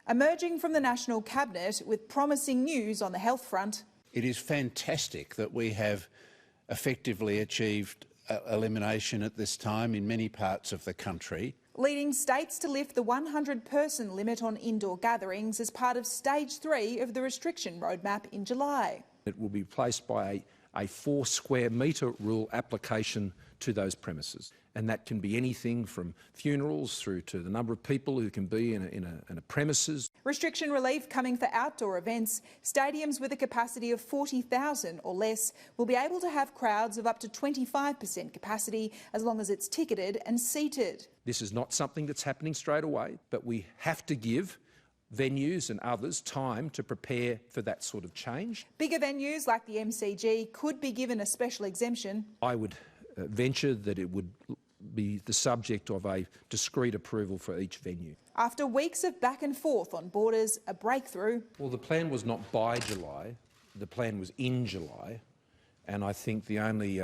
emerging from the National Cabinet with promising news on the health front. It is fantastic that we have effectively achieved elimination at this time in many parts of the country, leading states to lift the 100-person limit on indoor gatherings as part of Stage 3 of the restriction roadmap in July. It will be replaced by a 4 square metre rule application to those premises. And that can be anything from funerals through to the number of people who can be in a premises. Restriction relief coming for outdoor events. Stadiums with a capacity of 40,000 or less will be able to have crowds of up to 25% capacity as long as it's ticketed and seated. This is not something that's happening straight away, but we have to give venues and others time to prepare for that sort of change. Bigger venues like the MCG could be given a special exemption. I would venture that it would be the subject of a discrete approval for each venue. After weeks of back and forth on borders, a breakthrough. Well, the plan was not by July, the plan was in July, and I think the only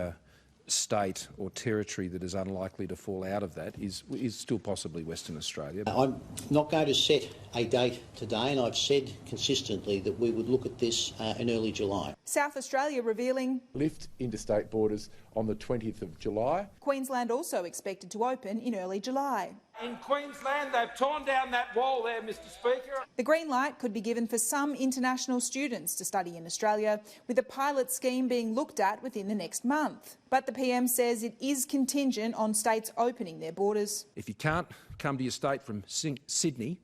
state or territory that is unlikely to fall out of that is still possibly Western Australia. I'm not going to set a date today, and I've said consistently that we would look at this in early July. South Australia revealing lift interstate borders on the 20th of July. Queensland also expected to open in early July. In Queensland, they've torn down that wall there, Mr Speaker. The green light could be given for some international students to study in Australia, with a pilot scheme being looked at within the next month. But the PM says it is contingent on states opening their borders. If you can't come to your state from Sydney,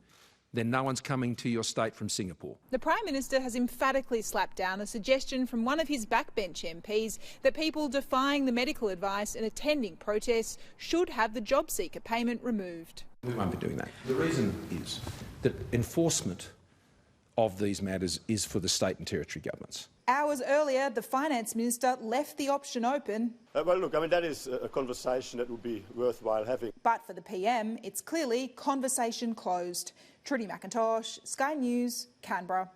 then no one's coming to your state from Singapore. The Prime Minister has emphatically slapped down a suggestion from one of his backbench MPs that people defying the medical advice and attending protests should have the job seeker payment removed. We won't be doing that. The reason is that enforcement of these matters is for the state and territory governments. Hours earlier, the Finance Minister left the option open. Well, look, I mean, that is a conversation that would be worthwhile having. But for the PM, it's clearly conversation closed. Trudy McIntosh, Sky News, Canberra.